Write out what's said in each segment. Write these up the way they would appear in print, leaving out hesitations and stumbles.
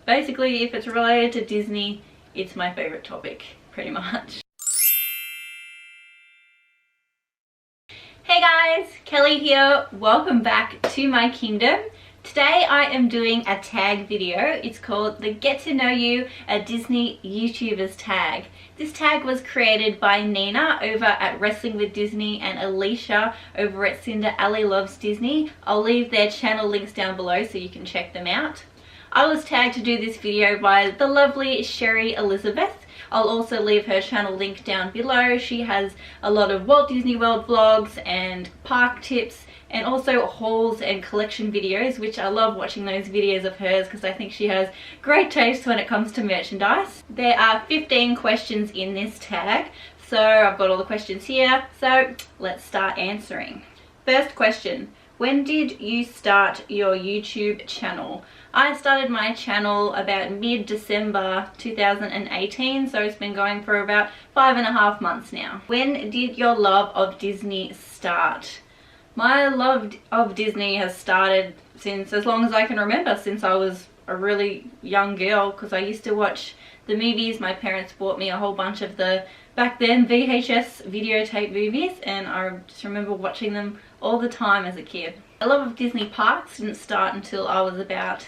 basically if it's related to Disney, it's my favorite topic, pretty much. Hey guys, Kelly here. Welcome back to my kingdom. Today I am doing a tag video. It's called the Get to Know You a Disney YouTubers tag. This tag was created by Nina over at Wrestling with Disney and Alicia over at Cinder Ali Loves Disney. I'll leave their channel links down below so you can check them out. I was tagged to do this video by the lovely Cheri Elisabeth. I'll also leave her channel link down below. She has a lot of Walt Disney World vlogs and park tips and also hauls and collection videos, which I love watching those videos of hers because I think she has great taste when it comes to merchandise. There are 15 questions in this tag, so I've got all the questions here, so let's start answering. First question, when did you start your YouTube channel? I started my channel about mid-December 2018, so it's been going for about 5.5 months now. When did your love of Disney start? My love of Disney has started since as long as I can remember, since I was a really young girl, because I used to watch the movies. My parents bought me a whole bunch of the back then VHS videotape movies, and I just remember watching them all the time as a kid. My love of Disney parks didn't start until I was about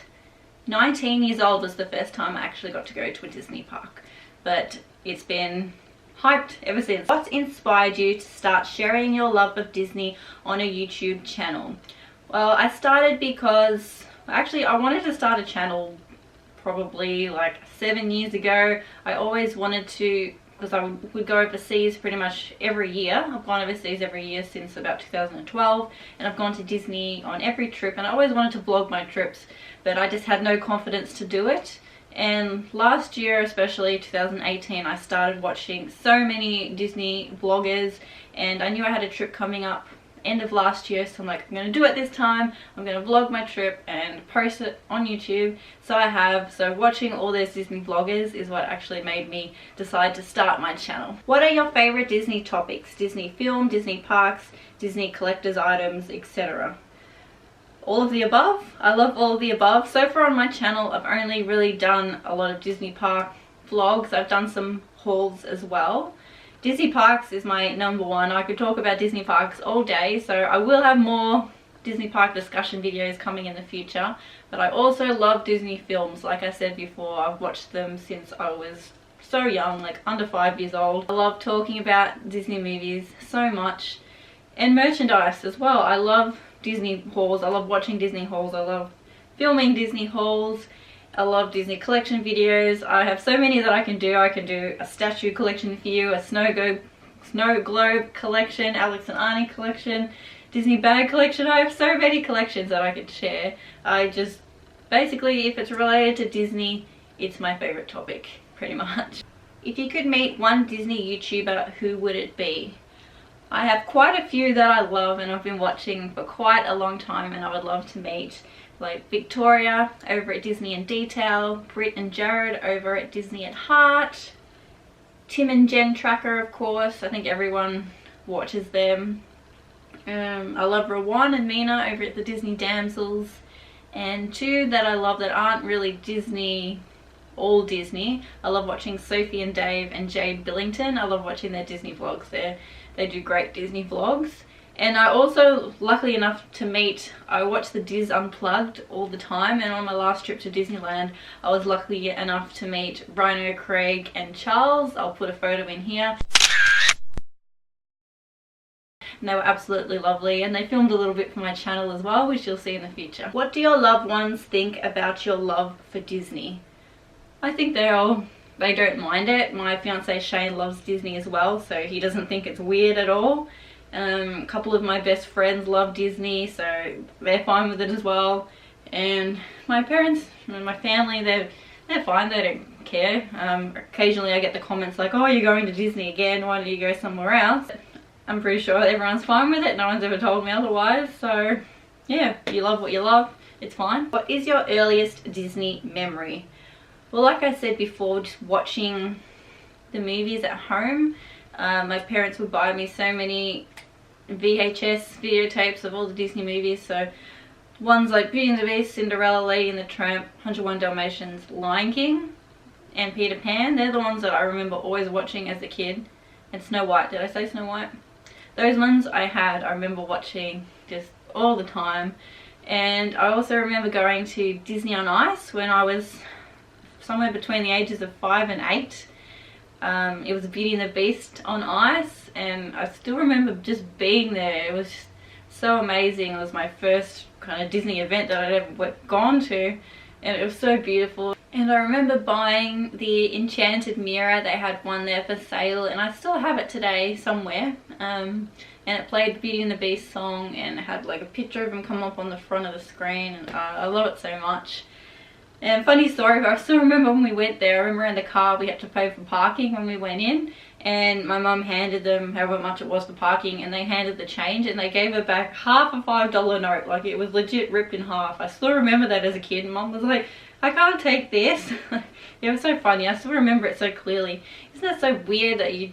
19 years old. Was the first time I actually got to go to a Disney park, but it's been hyped ever since. What inspired you to start sharing your love of Disney on a YouTube channel? Well, I started because actually I wanted to start a channel probably like 7 years ago. I always wanted to, because I would go overseas pretty much every year. I've gone overseas every year since about 2012, and I've gone to Disney on every trip, and I always wanted to vlog my trips, but I just had no confidence to do it. And last year, especially 2018, I started watching so many Disney vloggers, and I knew I had a trip coming up end of last year, so I'm like, I'm going to do it this time. I'm going to vlog my trip and post it on YouTube. So I have. So watching all those Disney vloggers is what actually made me decide to start my channel. What are your favorite Disney topics? Disney film, Disney parks, Disney collector's items, etc. All of the above. I love all of the above. So far on my channel, I've only really done a lot of Disney park vlogs. I've done some hauls as well. Disney parks is my number one. I could talk about Disney parks all day, so I will have more Disney park discussion videos coming in the future. But I also love Disney films. Like I said before, I've watched them since I was so young, like under 5 years old. I love talking about Disney movies so much, and merchandise as well. I love Disney hauls. I love watching Disney hauls. I love filming Disney hauls. I love Disney collection videos. I have so many that I can do. I can do a statue collection for you, a snow globe collection, Alex and Arnie collection, Disney bag collection. I have so many collections that I could share. I just, basically if it's related to Disney, it's my favorite topic, pretty much. If you could meet one Disney YouTuber, who would it be? I have quite a few that I love and I've been watching for quite a long time, and I would love to meet, like Victoria over at Disney in Detail, Britt and Jared over at Disney at Heart, Tim and Jen Tracker, of course. I think everyone watches them. I love Rowan and Mina over at the Disney Damsels. And two that I love that aren't really Disney, all Disney, I love watching Sophie and Dave and Jade Billington. I love watching their Disney vlogs. They do great Disney vlogs. And I also, luckily enough to meet, I watch the Diz Unplugged all the time, and on my last trip to Disneyland I was lucky enough to meet Rhino, Craig and Charles. I'll put a photo in here. And they were absolutely lovely, and they filmed a little bit for my channel as well, which you'll see in the future. What do your loved ones think about your love for Disney? I think they don't mind it. My fiance Shane loves Disney as well, so he doesn't think it's weird at all. A couple of my best friends love Disney, so they're fine with it as well. And my parents and my family, they're fine, they don't care. Occasionally I get the comments like, oh, you're going to Disney again, why don't you go somewhere else? I'm pretty sure everyone's fine with it, no one's ever told me otherwise, so yeah, you love what you love, it's fine. What is your earliest Disney memory? Well, like I said before, just watching the movies at home. My parents would buy me so many VHS videotapes of all the Disney movies, so ones like Beauty and the Beast, Cinderella, Lady and the Tramp, 101 Dalmatians, Lion King, and Peter Pan. They're the ones that I remember always watching as a kid. And Snow White. Did I say Snow White? Those ones I remember watching just all the time. And I also remember going to Disney on Ice when I was somewhere between the ages of 5 and 8. It was Beauty and the Beast on ice, and I still remember just being there. It was just so amazing. It was my first kind of Disney event that I'd ever gone to, and it was so beautiful. And I remember buying the enchanted mirror. They had one there for sale, and I still have it today somewhere. And it played the Beauty and the Beast song, and it had like a picture of him come up on the front of the screen, and I love it so much. And funny story, but I still remember when we went there, I remember in the car we had to pay for parking when we went in, and my mum handed them however much it was for parking, and they handed the change, and they gave her back half a $5 note. Like, it was legit ripped in half. I still remember that as a kid, and Mum was like, I can't take this. It was so funny. I still remember it so clearly. Isn't that so weird that you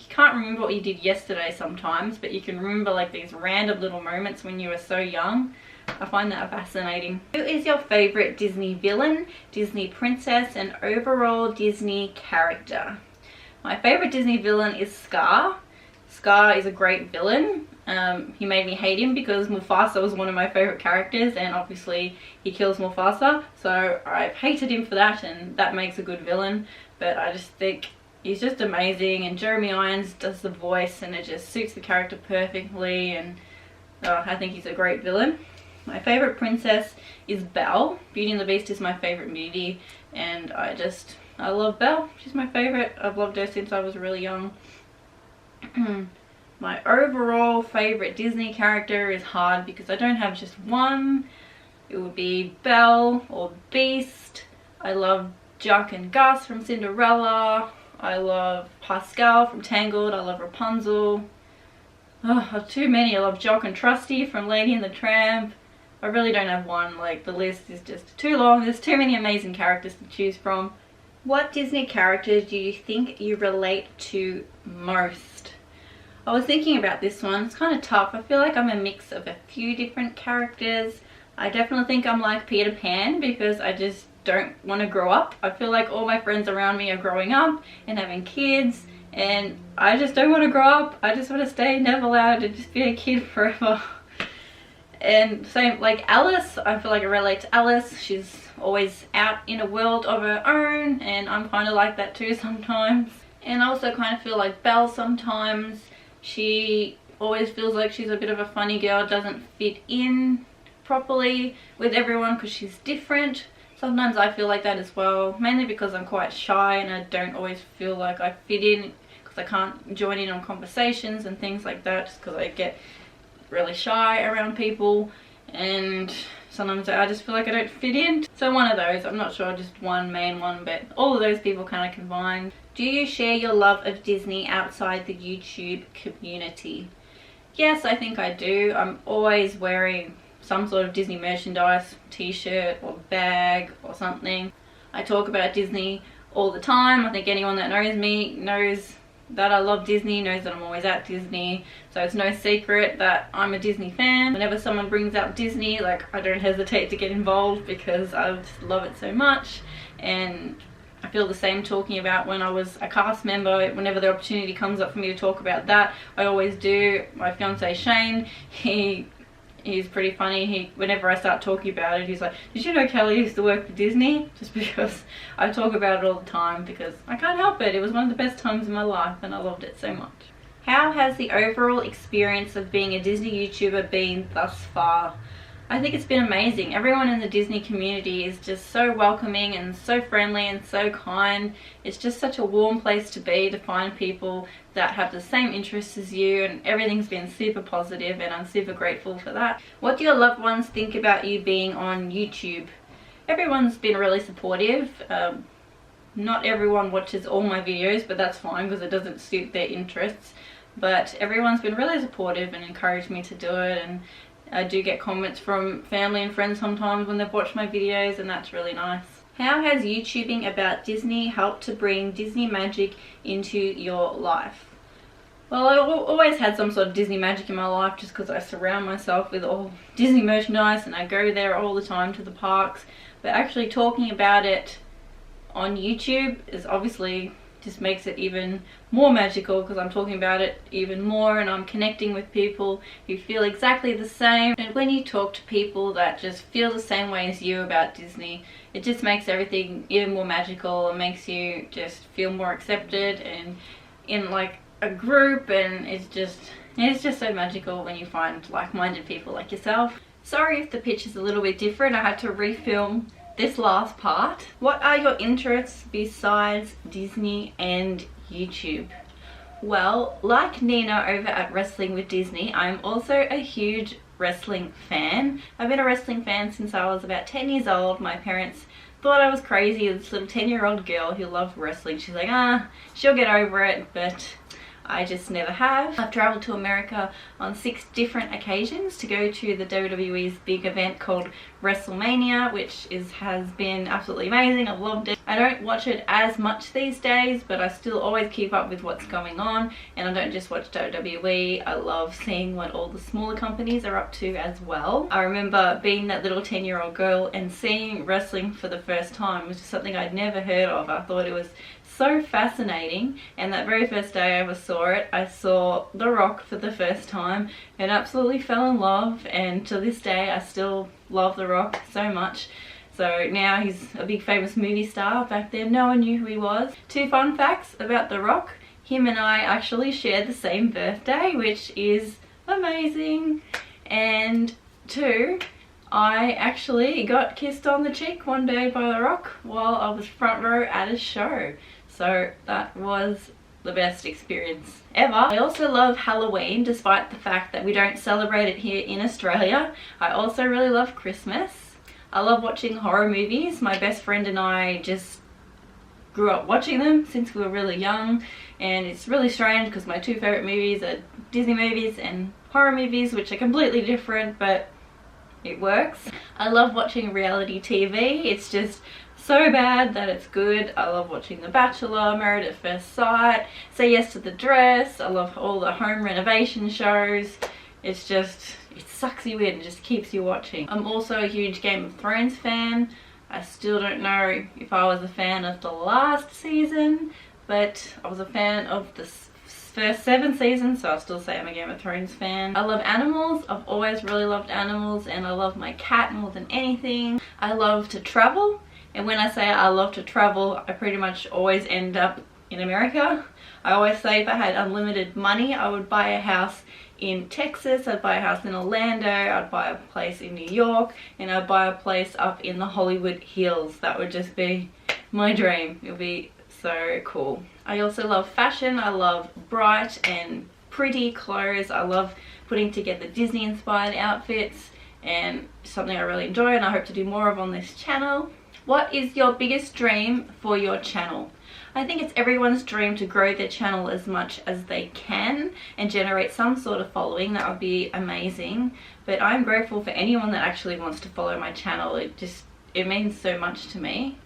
can't remember what you did yesterday sometimes, but you can remember like these random little moments when you were so young? I find that fascinating. Who is your favorite Disney villain, Disney princess, and overall Disney character? My favorite Disney villain is Scar. Scar is a great villain. He made me hate him because Mufasa was one of my favorite characters, and obviously he kills Mufasa, so I've hated him for that, and that makes a good villain. But I just think he's just amazing, and Jeremy Irons does the voice, and it just suits the character perfectly, and I think he's a great villain. My favorite princess is Belle. Beauty and the Beast is my favorite movie, and I love Belle. She's my favorite. I've loved her since I was really young. My overall favorite Disney character is hard because I don't have just one. It would be Belle or Beast. I love Jack and Gus from Cinderella. I love Pascal from Tangled. I love Rapunzel. Oh, too many. I love Jock and Trusty from Lady and the Tramp. I really don't have one. Like, the list is just too long. There's too many amazing characters to choose from. What Disney characters do you think you relate to most? I was thinking about this one. It's kind of tough. I feel like I'm a mix of a few different characters. I definitely think I'm like Peter Pan because I just don't want to grow up. I feel like all my friends around me are growing up and having kids, and I just don't want to grow up. I just want to stay Neverland and just be a kid forever. And same like Alice, I feel like I relate to Alice. She's always out in a world of her own, and I'm kind of like that too sometimes. And I also kind of feel like Belle sometimes. She always feels like she's a bit of a funny girl, doesn't fit in properly with everyone because she's different. Sometimes I feel like that as well, mainly because I'm quite shy and I don't always feel like I fit in because I can't join in on conversations and things like that, just because I get really shy around people, and sometimes I just feel like I don't fit in. So one of those. I'm not sure just one main one, but all of those people kind of combined. Do you share your love of Disney outside the YouTube community? Yes, I think I do. I'm always wearing some sort of Disney merchandise, t-shirt or bag or something. I talk about Disney all the time. I think anyone that knows me knows that I love Disney, knows that I'm always at Disney, so it's no secret that I'm a Disney fan. Whenever someone brings up Disney, like, I don't hesitate to get involved because I just love it so much. And I feel the same talking about when I was a cast member. Whenever the opportunity comes up for me to talk about that, I always do. My fiance Shane, he's pretty funny. Whenever I start talking about it, he's like, did you know Kelly used to work for Disney? Just because I talk about it all the time because I can't help it. It was one of the best times in my life and I loved it so much. How has the overall experience of being a Disney YouTuber been thus far? I think it's been amazing. Everyone in the Disney community is just so welcoming and so friendly and so kind. It's just such a warm place to be, to find people that have the same interests as you, and everything's been super positive and I'm super grateful for that. What do your loved ones think about you being on YouTube? Everyone's been really supportive. Not everyone watches all my videos, but that's fine because it doesn't suit their interests. But everyone's been really supportive and encouraged me to do it, and I do get comments from family and friends sometimes when they've watched my videos, and that's really nice. How has YouTubing about Disney helped to bring Disney magic into your life? Well, I've always had some sort of Disney magic in my life just because I surround myself with all Disney merchandise and I go there all the time to the parks. But actually talking about it on YouTube is obviously just makes it even more magical because I'm talking about it even more and I'm connecting with people who feel exactly the same. And when you talk to people that just feel the same way as you about Disney, it just makes everything even more magical and makes you just feel more accepted and in like a group, and it's just so magical when you find like-minded people like yourself. Sorry if the picture's a little bit different, I had to refilm this last part. What are your interests besides Disney and YouTube? Well, like Nina over at Wrestling with Disney, I'm also a huge wrestling fan. I've been a wrestling fan since I was about 10 years old. My parents thought I was crazy, this little 10-year-old girl who loved wrestling. She's like, she'll get over it, but I just never have. I've traveled to America on 6 different occasions to go to the WWE's big event called WrestleMania, which has been absolutely amazing. I've loved it. I don't watch it as much these days, but I still always keep up with what's going on, and I don't just watch WWE. I love seeing what all the smaller companies are up to as well. I remember being that little 10-year-old girl and seeing wrestling for the first time, which is something I'd never heard of. I thought it was so fascinating, and that very first day I ever saw it, I saw The Rock for the first time and absolutely fell in love, and to this day I still love The Rock so much. So now he's a big famous movie star. Back then no one knew who he was. 2 fun facts about The Rock: him and I actually share the same birthday, which is amazing. And 2, I actually got kissed on the cheek one day by The Rock while I was front row at a show. So that was the best experience ever. I also love Halloween, despite the fact that we don't celebrate it here in Australia. I also really love Christmas. I love watching horror movies. My best friend and I just grew up watching them since we were really young, and it's really strange because my 2 favorite movies are Disney movies and horror movies, which are completely different, but it works. I love watching reality TV. It's just so bad that it's good. I love watching The Bachelor, Married at First Sight, Say Yes to the Dress. I love all the home renovation shows. It's just, it sucks you in, just keeps you watching. I'm also a huge Game of Thrones fan. I still don't know if I was a fan of the last season, but I was a fan of the first 7 seasons, so I'll still say I'm a Game of Thrones fan. I love animals. I've always really loved animals, and I love my cat more than anything. I love to travel, and when I say I love to travel, I pretty much always end up in America. I always say if I had unlimited money, I would buy a house in Texas, I'd buy a house in Orlando, I'd buy a place in New York, and I'd buy a place up in the Hollywood Hills. That would just be my dream. It would be so cool. I also love fashion. I love bright and pretty clothes. I love putting together Disney inspired outfits, and something I really enjoy and I hope to do more of on this channel. What is your biggest dream for your channel? I think it's everyone's dream to grow their channel as much as they can and generate some sort of following. That would be amazing. But I'm grateful for anyone that actually wants to follow my channel. It means so much to me.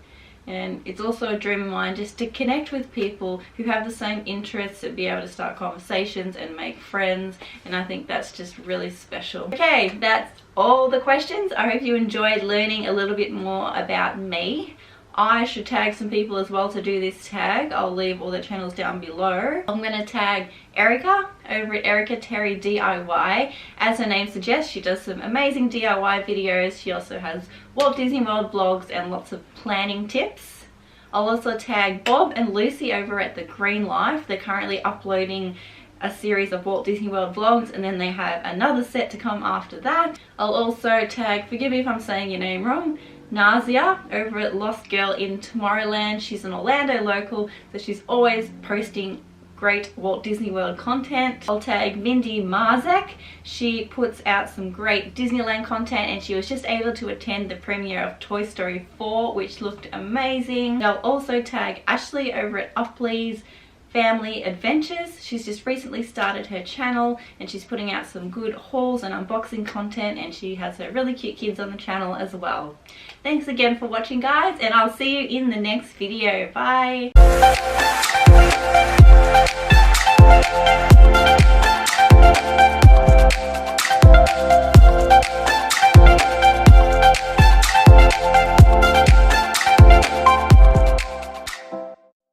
And it's also a dream of mine just to connect with people who have the same interests and be able to start conversations and make friends, and I think that's just really special. Okay, that's all the questions. I hope you enjoyed learning a little bit more about me. I should tag some people as well to do this tag. I'll leave all the channels down below. I'm going to tag Erica over at Erica Terry DIY. As her name suggests, she does some amazing DIY videos. She also has Walt Disney World vlogs and lots of planning tips. I'll also tag Bob and Lucy over at The Green Life. They're currently uploading a series of Walt Disney World vlogs, and then they have another set to come after that. I'll also tag, forgive me if I'm saying your name wrong, Nasia over at Lost Girl in Tomorrowland. She's an Orlando local, so she's always posting great Walt Disney World content. I'll tag Mindy Marzec. She puts out some great Disneyland content, and she was just able to attend the premiere of Toy Story 4, which looked amazing. I'll also tag Ashleigh over at Utley's Family Adventures. She's just recently started her channel and she's putting out some good hauls and unboxing content, and she has her really cute kids on the channel as well. Thanks again for watching, guys, and I'll see you in the next video. Bye!